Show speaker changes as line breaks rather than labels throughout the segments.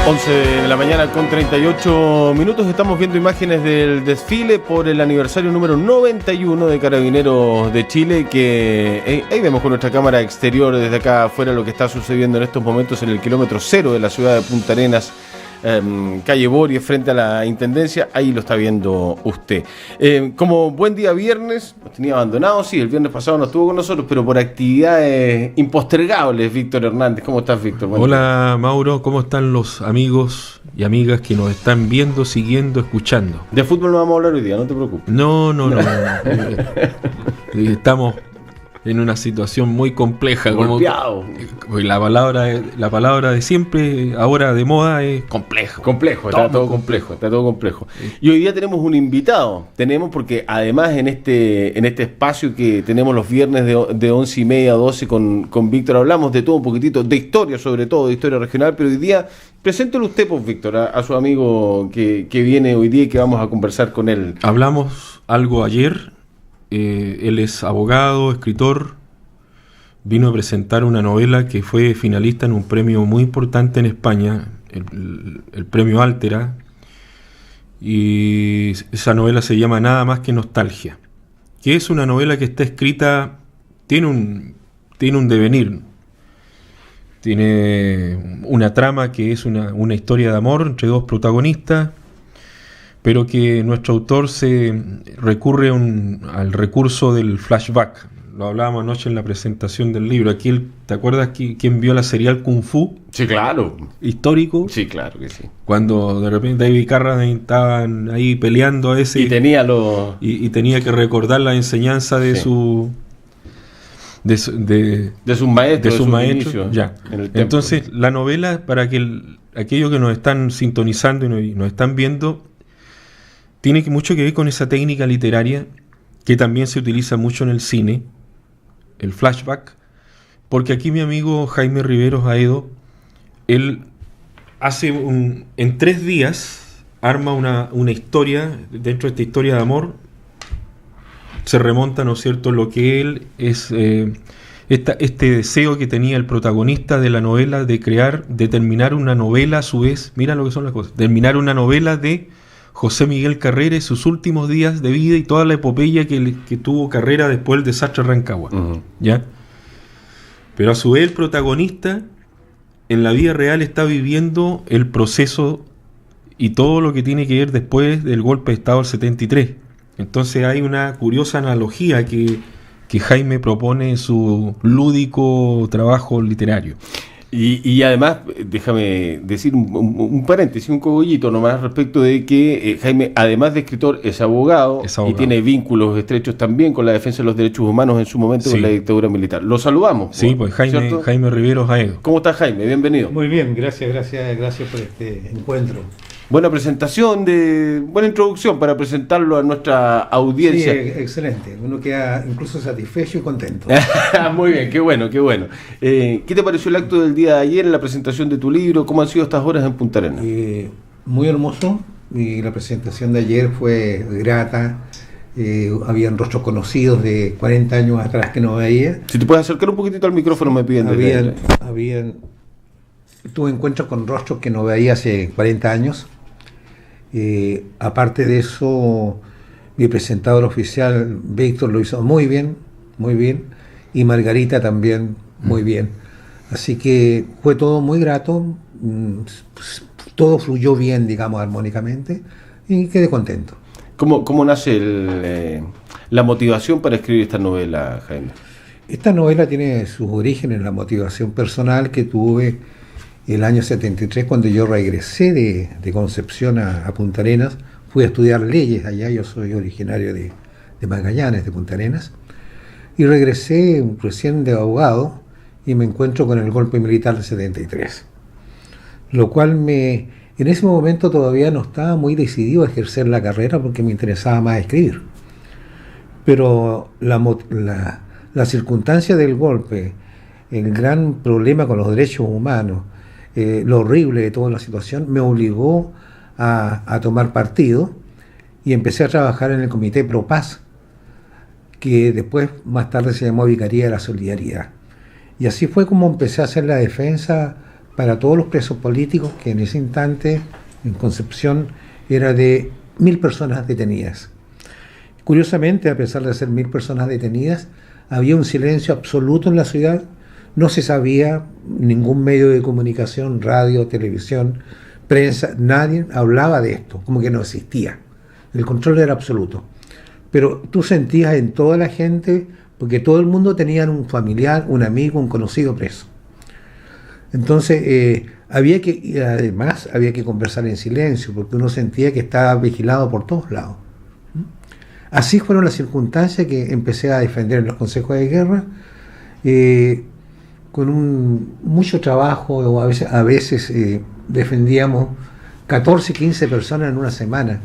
11 de la mañana con 38 minutos. Estamos viendo imágenes del desfile por el aniversario número 91 de Carabineros de Chile, que ahí vemos con nuestra cámara exterior desde acá afuera lo que está sucediendo en estos momentos en el kilómetro cero de la ciudad de Punta Arenas, calle Borie, frente a la Intendencia. Ahí lo está viendo usted. Como buen día viernes, nos tenía abandonados, sí, el viernes pasado no estuvo con nosotros, pero por actividades impostergables. Víctor Hernández, ¿cómo estás, Víctor?
Hola, Mauro, ¿cómo están los amigos y amigas que nos están viendo, siguiendo, escuchando?
De fútbol no vamos a hablar hoy día, no te preocupes.
No. Estamos en una situación muy compleja.
Golpeado.
La palabra de siempre, ahora de moda, es complejo.
Está todo complejo. Y hoy día tenemos un invitado. Porque además en este espacio que tenemos los viernes de 11:30 a 12 con Víctor, hablamos de todo un poquitito, de historia sobre todo, de historia regional, pero hoy día, preséntelo usted, pues, Víctor, a su amigo que viene hoy día y que vamos a conversar con él.
Hablamos algo ayer. Él es abogado, escritor, vino a presentar una novela que fue finalista en un premio muy importante en España, el premio Altera, y esa novela se llama Nada más que nostalgia, que es una novela que está escrita, tiene un devenir, tiene una trama que es una historia de amor entre dos protagonistas, pero que nuestro autor se recurre al recurso del flashback. Lo hablábamos anoche en la presentación del libro. Aquí, ¿te acuerdas quién vio la serial Kung Fu?
Sí, claro.
Histórico.
Sí, claro que sí.
Cuando de repente David y Carradine estaban ahí peleando a ese...
Y tenía
y tenía que recordar la enseñanza de su... De sus maestros. Ya. Entonces, la novela, para que aquellos que nos están sintonizando y nos están viendo, tiene mucho que ver con esa técnica literaria que también se utiliza mucho en el cine, el flashback, porque aquí mi amigo Jaime Riveros Aedo, él hace en 3 días arma una historia, dentro de esta historia de amor, se remonta, ¿no es cierto?, lo que él es, este deseo que tenía el protagonista de la novela de terminar una novela a su vez, mira lo que son las cosas, terminar una novela de José Miguel Carrera, sus últimos días de vida y toda la epopeya que tuvo Carrera después del desastre de Rancagua. Uh-huh. ¿Ya? Pero a su vez el protagonista en la vida real está viviendo el proceso y todo lo que tiene que ver después del golpe de Estado del 73. Entonces hay una curiosa analogía que Jaime propone en su lúdico trabajo literario.
Y además, déjame decir un paréntesis, un cogollito nomás respecto de que Jaime, además de escritor, es abogado y tiene vínculos estrechos también con la defensa de los derechos humanos en su momento, sí, con la dictadura militar. Lo saludamos.
Sí, pues Jaime Riveros Aedo.
¿Cómo está, Jaime? Bienvenido.
Muy bien, gracias por este encuentro.
Buena presentación, buena introducción para presentarlo a nuestra audiencia.
Sí, excelente. Uno queda incluso satisfecho y contento.
Muy bien, qué bueno. ¿Qué te pareció el acto del día de ayer en la presentación de tu libro? ¿Cómo han sido estas horas en Punta Arenas?
Muy hermoso. Y la presentación de ayer fue grata. Habían rostros conocidos de 40 años atrás que no veía.
Si te puedes acercar un poquitito al micrófono, me piden.
Tuve encuentros con rostros que no veía hace 40 años. Aparte de eso, mi presentador oficial, Víctor, lo hizo muy bien, y Margarita también muy bien. Así que fue todo muy grato, todo fluyó bien, digamos, armónicamente, y quedé contento.
¿Cómo nace la motivación para escribir esta novela, Jaime?
Esta novela tiene sus orígenes en la motivación personal que tuve el año 73, cuando yo regresé de Concepción a Punta Arenas. Fui a estudiar leyes allá, yo soy originario de Magallanes, de Punta Arenas, y regresé recién de abogado y me encuentro con el golpe militar del 73, lo cual en ese momento todavía no estaba muy decidido a ejercer la carrera porque me interesaba más escribir, pero la circunstancia del golpe, el gran problema con los derechos humanos, lo horrible de toda la situación, me obligó a tomar partido y empecé a trabajar en el Comité Pro Paz, que después, más tarde, se llamó Vicaría de la Solidaridad. Y así fue como empecé a hacer la defensa para todos los presos políticos, que en ese instante, en Concepción, era de 1.000 personas detenidas. Curiosamente, a pesar de ser 1.000 personas detenidas, había un silencio absoluto en la ciudad. No se sabía, ningún medio de comunicación, radio, televisión, prensa, nadie hablaba de esto, como que no existía. El control era absoluto. Pero tú sentías en toda la gente, porque todo el mundo tenía un familiar, un amigo, un conocido preso. Entonces, además había que conversar en silencio, porque uno sentía que estaba vigilado por todos lados. Así fueron las circunstancias que empecé a defender en los consejos de guerra, con mucho trabajo, o a veces defendíamos 14, 15 personas en una semana.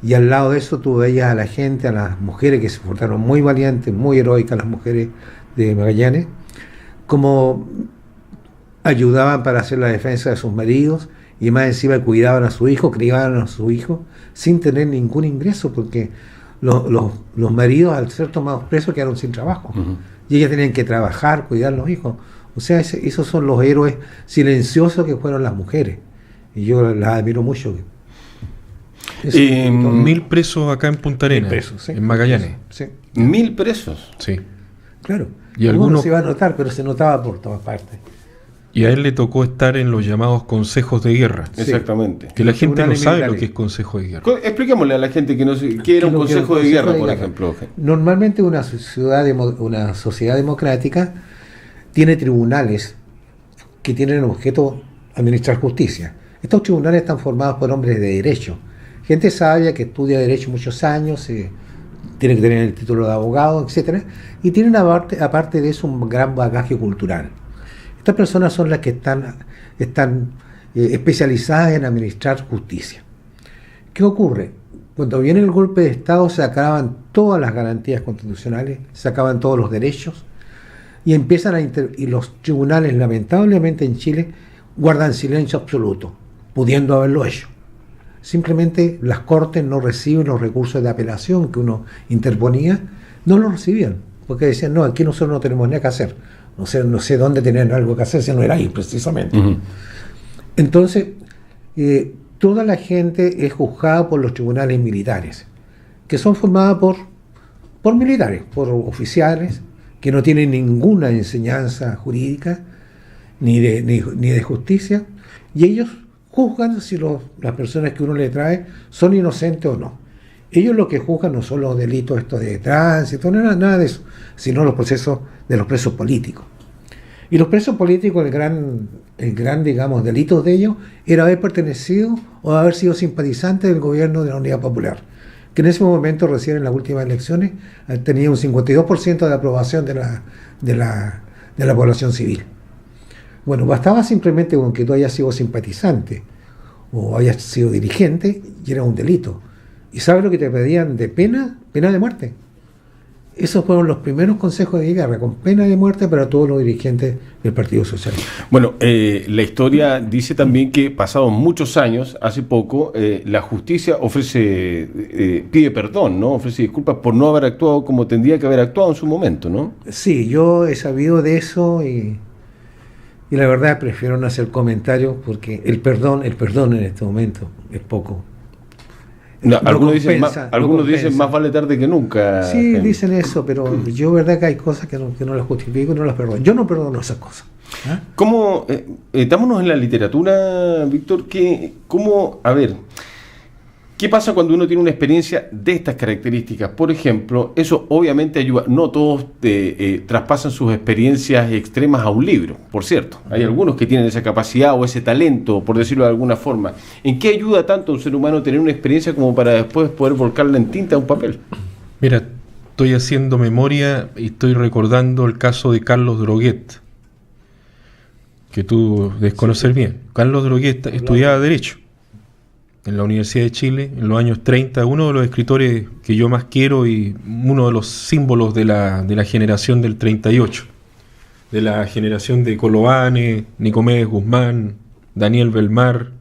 Y al lado de eso tú veías a la gente, a las mujeres que se portaron muy valientes, muy heroicas, las mujeres de Magallanes, como ayudaban para hacer la defensa de sus maridos, y más encima cuidaban a su hijo, criaban a su hijo, sin tener ningún ingreso, porque los maridos, al ser tomados presos, quedaron sin trabajo. Y ellas tenían que trabajar, cuidar a los hijos. O sea, esos son los héroes silenciosos que fueron las mujeres. Y yo las admiro mucho.
1.000 presos acá en Punta Arenas, presos, sí, en Magallanes.
Sí.
1.000 presos.
Sí.
Claro.
Y algunos
se iba a notar, pero se notaba por todas partes.
Y a él le tocó estar en los llamados consejos de guerra.
Sí. Exactamente.
Que la gente no sabe lo que es consejo de guerra.
Expliquémosle a la gente qué era un consejo de guerra, por ejemplo.
Normalmente una sociedad democrática tiene tribunales que tienen objeto administrar justicia. Estos tribunales están formados por hombres de derecho, gente sabia que estudia derecho muchos años, tiene que tener el título de abogado, etcétera, y tienen aparte de eso un gran bagaje cultural. Estas personas son las que están especializadas en administrar justicia. ¿Qué ocurre? Cuando viene el golpe de Estado se acaban todas las garantías constitucionales, se acaban todos los derechos y y los tribunales, lamentablemente en Chile, guardan silencio absoluto, pudiendo haberlo hecho. Simplemente las cortes no reciben los recursos de apelación que uno interponía, no los recibían, porque decían, no, aquí nosotros no tenemos nada que hacer. No sé dónde tener algo que hacer si no era ahí, precisamente. Entonces, toda la gente es juzgada por los tribunales militares, que son formados por militares, por oficiales, que no tienen ninguna enseñanza jurídica, ni de justicia, y ellos juzgan si las personas que uno le trae son inocentes o no. Ellos lo que juzgan no son los delitos estos de tránsito, nada de eso, sino los procesos de los presos políticos. Y los presos políticos, el gran digamos, delito de ellos era haber pertenecido o haber sido simpatizante del gobierno de la Unidad Popular, que en ese momento, recién en las últimas elecciones, tenía un 52% de aprobación de la población civil. Bueno, bastaba simplemente con que tú hayas sido simpatizante o hayas sido dirigente y era un delito. ¿Y sabes lo que te pedían de pena? Pena de muerte. Esos fueron los primeros consejos de guerra, con pena de muerte para todos los dirigentes del Partido Socialista.
Bueno, la historia dice también que pasados muchos años, hace poco, la justicia pide perdón, ¿no? Ofrece disculpas por no haber actuado como tendría que haber actuado en su momento, ¿no?
Sí, yo he sabido de eso y la verdad prefiero no hacer comentarios porque el perdón en este momento es poco.
No, algunos dicen más vale tarde que nunca.
Sí, dicen eso, pero yo verdad que hay cosas que no las justifico y no las perdono. Yo no perdono esas cosas.
¿Cómo, dámonos en la literatura, Víctor, ¿qué pasa cuando uno tiene una experiencia de estas características? Por ejemplo, eso obviamente ayuda. No todos traspasan sus experiencias extremas a un libro, por cierto. Hay algunos que tienen esa capacidad o ese talento, por decirlo de alguna forma. ¿En qué ayuda tanto a un ser humano tener una experiencia como para después poder volcarla en tinta a un papel?
Mira, estoy haciendo memoria y estoy recordando el caso de Carlos Droguet, que tú debes conocer bien. Carlos Droguet estudiaba Derecho en la Universidad de Chile en los años 30, uno de los escritores que yo más quiero y uno de los símbolos de la generación del 38, de la generación de Coloane, Nicomedes Guzmán, Daniel Belmar,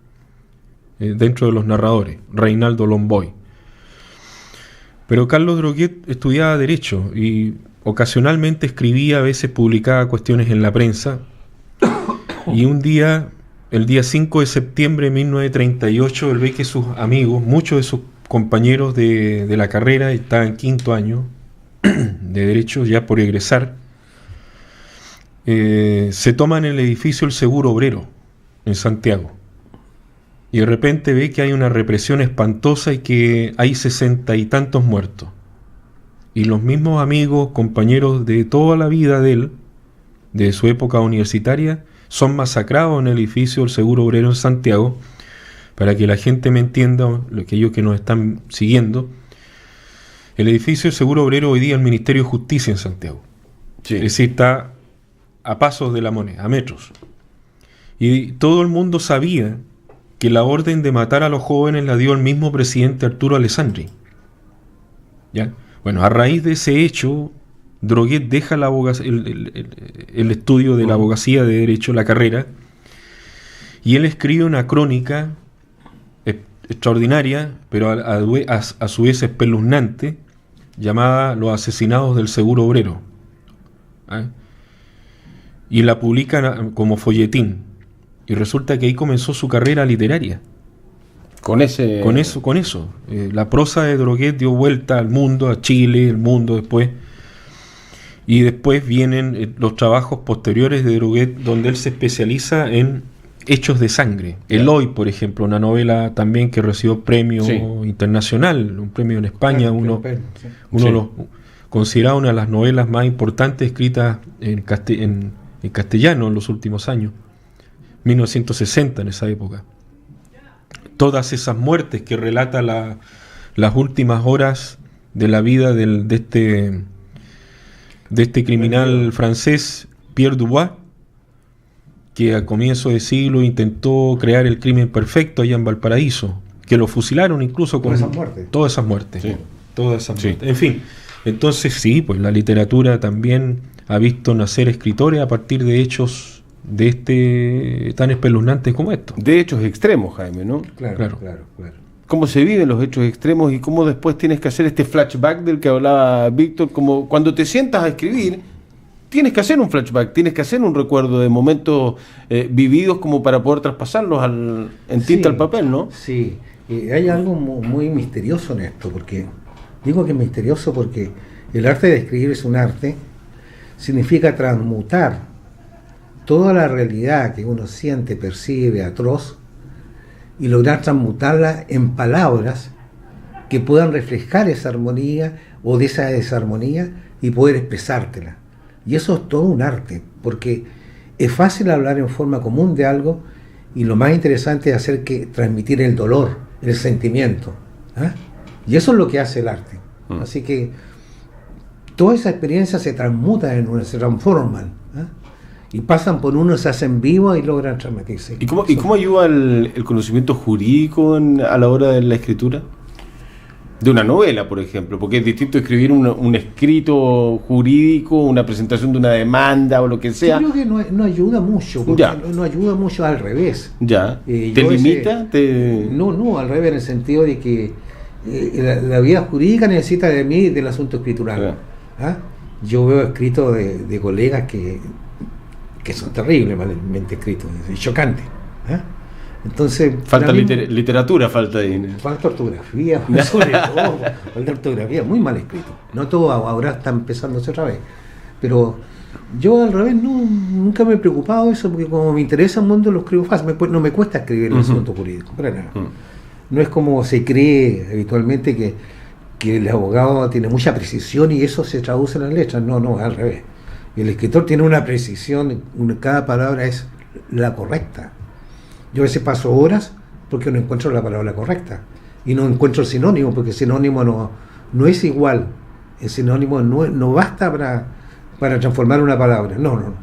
dentro de los narradores, Reinaldo Lomboy. Pero Carlos Droguet estudiaba Derecho y ocasionalmente escribía, a veces publicaba cuestiones en la prensa Y un día, el día 5 de septiembre de 1938, él ve que sus amigos, muchos de sus compañeros de la carrera, estaban en quinto año de Derecho, ya por egresar, se toman el edificio El Seguro Obrero, en Santiago. Y de repente ve que hay una represión espantosa y que hay 60 y tantos muertos. Y los mismos amigos, compañeros de toda la vida de él, de su época universitaria, son masacrados en el edificio del Seguro Obrero en Santiago. Para que la gente me entienda, aquellos que nos están siguiendo, el edificio del Seguro Obrero hoy día es el Ministerio de Justicia en Santiago. Sí. Es decir, está a pasos de La Moneda, a metros. Y todo el mundo sabía que la orden de matar a los jóvenes la dio el mismo presidente Arturo Alessandri. ¿Ya? Bueno, a raíz de ese hecho, Droguet deja el estudio de la abogacía de Derecho, la carrera, y él escribe una crónica extraordinaria, pero a su vez espeluznante, llamada Los asesinados del Seguro Obrero. ¿Ah? Y la publican como folletín. Y resulta que ahí comenzó su carrera literaria. Con eso. La prosa de Droguet dio vuelta al mundo, a Chile, el mundo después. Y después vienen los trabajos posteriores de Droguet, donde él se especializa en hechos de sangre. Eloy, por ejemplo, una novela también que recibió premio internacional, un premio en España, considerado una de las novelas más importantes escritas en castellano en los últimos años, 1960 en esa época. Todas esas muertes que relata las últimas horas de la vida de este criminal francés, Pierre Dubois, que a comienzo de siglo intentó crear el crimen perfecto allá en Valparaíso, que lo fusilaron incluso con todas esas muertes. En fin, entonces sí, pues la literatura también ha visto nacer escritores a partir de hechos tan espeluznantes como estos.
De hechos extremos, Jaime, ¿no?
Claro.
Cómo se viven los hechos extremos y cómo después tienes que hacer este flashback del que hablaba Víctor, como cuando te sientas a escribir, tienes que hacer un flashback, tienes que hacer un recuerdo de momentos vividos como para poder traspasarlos en tinta al papel, ¿no?
Sí, hay algo muy misterioso en esto, porque digo que es misterioso porque el arte de escribir es un arte, significa transmutar toda la realidad que uno siente, percibe, atroz, y lograr transmutarla en palabras que puedan reflejar esa armonía o de esa desarmonía y poder expresártela. Y eso es todo un arte, porque es fácil hablar en forma común de algo y lo más interesante es transmitir el dolor, el sentimiento. ¿Ah? Y eso es lo que hace el arte. Así que toda esa experiencia se transmuta se transforman. ¿Ah? Y pasan por uno, se hacen vivos y logran transmitirse.
¿Y cómo ayuda el conocimiento jurídico a la hora de la escritura? De una novela, por ejemplo, porque es distinto escribir un escrito jurídico, una presentación de una demanda o lo que sea.
Yo creo que no ayuda mucho, porque no ayuda mucho, al revés.
¿Te limita?
No, al revés, en el sentido de que la vida jurídica necesita de mí del asunto escritural. ¿Ah? Yo veo escritos de colegas que son terriblemente escritos, chocantes. ¿Ah? Entonces,
falta literatura, falta
ortografía, sobre todo, falta ortografía, muy mal escrito. No todo ahora está empezándose otra vez, pero yo al revés nunca me he preocupado de eso, porque como me interesa el mundo lo escribo fácil, no me cuesta escribir el asunto jurídico, para nada. No es como se cree habitualmente que el abogado tiene mucha precisión y eso se traduce en las letras. No, al revés. El escritor tiene una precisión, cada palabra es la correcta. Yo a veces paso horas porque no encuentro la palabra correcta y no encuentro el sinónimo, porque el sinónimo no es igual. El sinónimo no basta para transformar una palabra. No.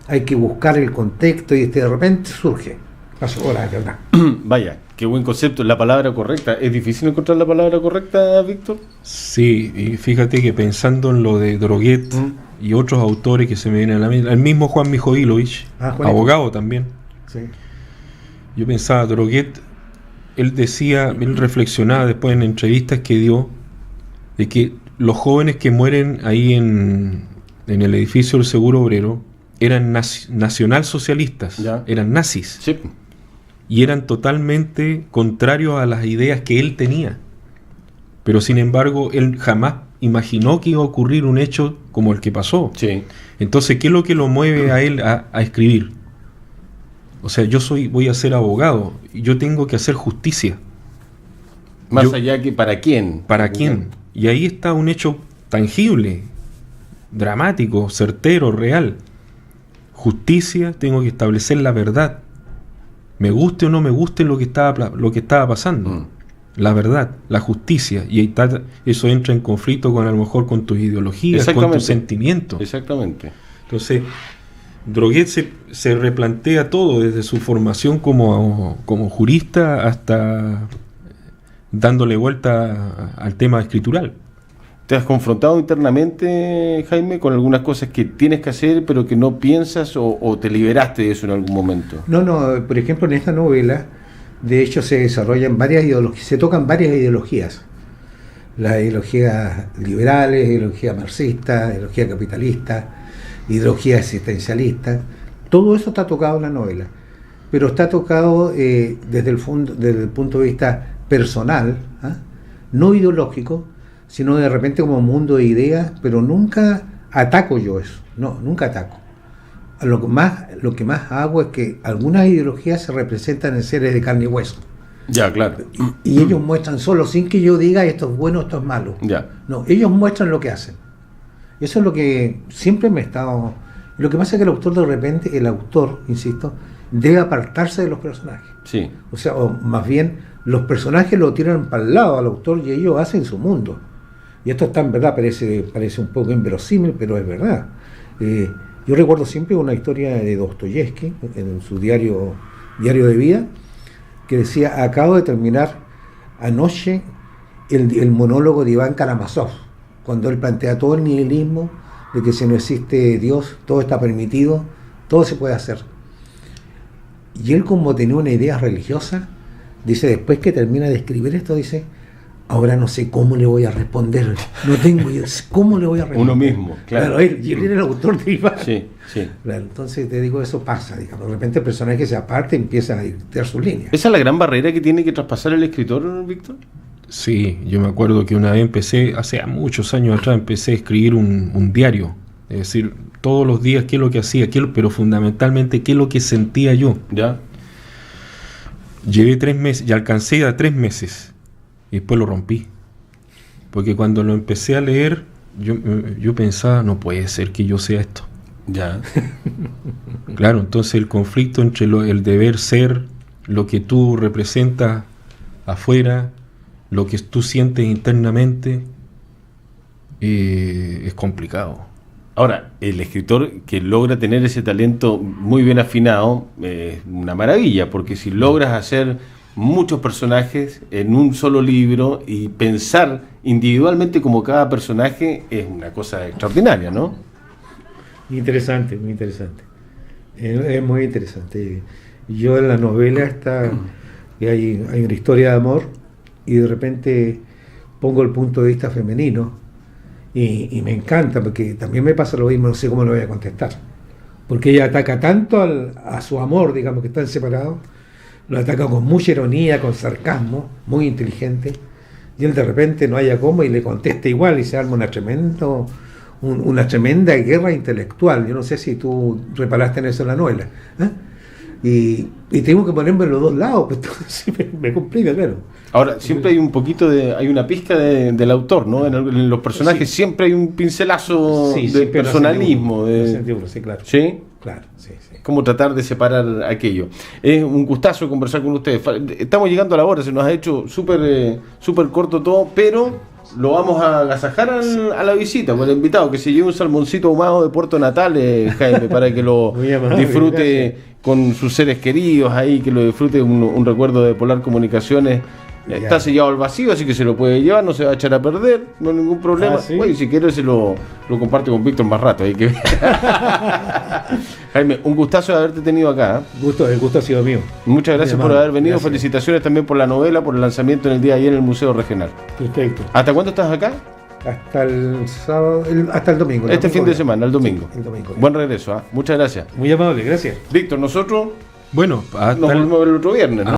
Hay que buscar el contexto y de repente surge. Paso horas, de verdad.
Vaya, qué buen concepto, la palabra correcta. ¿Es difícil encontrar la palabra correcta, Víctor?
Sí, y fíjate que pensando en lo de Droguet y otros autores que se me vienen a la mente, el mismo Juan Mijoilovich, abogado también.
Sí.
Yo pensaba, Droguet, él reflexionaba después en entrevistas que dio, de que los jóvenes que mueren ahí en el edificio del Seguro Obrero, eran nacionalsocialistas, eran nazis. Sí. Y eran totalmente contrarios a las ideas que él tenía. Pero sin embargo, él jamás imaginó que iba a ocurrir un hecho como el que pasó. Sí. Entonces, ¿qué es lo que lo mueve a él a escribir? O sea, voy a ser abogado, y yo tengo que hacer justicia.
Más allá que ¿para quién?
¿Para quién? Y ahí está un hecho tangible, dramático, certero, real. Justicia, tengo que establecer la verdad. Me guste o no me guste lo que estaba pasando. La verdad, la justicia. Y eso entra en conflicto con, a lo mejor, con tus ideologías, con tus sentimientos.
Exactamente.
Entonces, Droguet se replantea todo, desde su formación como jurista hasta dándole vuelta al tema escritural.
¿Te has confrontado internamente, Jaime, con algunas cosas que tienes que hacer pero que no piensas, o te liberaste de eso en algún momento?
No, por ejemplo, en esta novela, de hecho, se desarrollan varias ideologías, se tocan varias ideologías. Las ideologías liberales, ideología marxista, ideología capitalista, ideología existencialista. Todo eso está tocado en la novela, pero está tocado desde el punto de vista personal, no ideológico, sino de repente como mundo de ideas, pero nunca ataco yo eso, nunca ataco. Lo que más hago es que algunas ideologías se representan en seres de carne y hueso.
Ya, claro.
Y ellos muestran solo, sin que yo diga esto es bueno, esto es malo.
Ya.
No, ellos muestran lo que hacen. Eso es lo que siempre me he estado... Lo que pasa es que el autor, insisto, debe apartarse de los personajes.
Sí.
O sea, o más bien, los personajes lo tiran para el lado al autor y ellos hacen su mundo. Y esto está en verdad, parece un poco inverosímil, pero es verdad. Yo recuerdo siempre una historia de Dostoyevsky en su diario de vida, que decía: acabo de terminar anoche el monólogo de Iván Karamazov, cuando él plantea todo el nihilismo de que si no existe Dios, todo está permitido, todo se puede hacer. Y él, como tenía una idea religiosa, dice, después que termina de escribir esto, dice: ahora no sé cómo le voy a responder, no tengo idea, ¿cómo le voy a responder?
Uno mismo, claro.
Y él era el autor de Iván.
Sí.
Claro, entonces te digo, eso pasa, digamos. De repente el personaje se aparte y empieza a dictar sus líneas.
¿Esa es la gran barrera que tiene que traspasar el escritor, Víctor?
Sí, yo me acuerdo que una vez hace muchos años atrás, empecé a escribir un diario. Es decir, todos los días qué es lo que hacía, pero fundamentalmente qué es lo que sentía yo.
Ya.
Llevé 3 meses, y alcancé a 3 meses. Y después lo rompí. Porque cuando lo empecé a leer, yo pensaba, no puede ser que yo sea esto.
Ya.
Claro, entonces el conflicto entre el deber ser, lo que tú representas afuera, lo que tú sientes internamente, es complicado.
Ahora, el escritor que logra tener ese talento muy bien afinado es una maravilla, porque si logras hacer muchos personajes en un solo libro y pensar individualmente como cada personaje, es una cosa extraordinaria, ¿no?
Interesante, muy interesante. Es muy interesante. Yo en la novela hay una historia de amor y de repente pongo el punto de vista femenino y me encanta, porque también me pasa lo mismo, no sé cómo lo voy a contestar. Porque ella ataca tanto a su amor, digamos, que están separados, lo ataca con mucha ironía, con sarcasmo, muy inteligente, y él de repente no haya cómo y le contesta igual y se arma una tremenda guerra intelectual. Yo no sé si tú reparaste en eso en la novela, y tengo que ponerme en los dos lados, pues entonces me complica, claro.
Ahora, siempre hay un poquito hay una pizca del autor, ¿no? En los personajes sí. Siempre hay un pincelazo de personalismo.
Sí, claro.
¿Sí?
Claro, sí.
Cómo tratar de separar aquello. Es un gustazo conversar con ustedes. Estamos llegando a la hora, se nos ha hecho súper corto todo, pero lo vamos a agasajar a la visita, con el invitado, que se lleve un salmoncito ahumado de Puerto Natal, Jaime, para que lo disfrute, gracias, con sus seres queridos ahí, que lo disfrute, un recuerdo de Polar Comunicaciones. Está sellado al vacío, así que se lo puede llevar, no se va a echar a perder, no hay ningún problema. ¿Sí? Bueno, y si quiere se lo comparte con Víctor más rato. Jaime, un gustazo de haberte tenido acá.
El gusto ha sido mío.
Muchas gracias por haber venido. Gracias. Felicitaciones también por la novela, por el lanzamiento en el día de ayer en el Museo Regional.
Perfecto.
¿Hasta cuándo estás acá?
Hasta el sábado, hasta el domingo.
Este fin de semana, el domingo.
Sí, el domingo.
Buen regreso, ¿eh? Muchas gracias.
Muy amable, gracias.
Víctor, nosotros
nos
volvemos a ver el otro viernes, ¿no?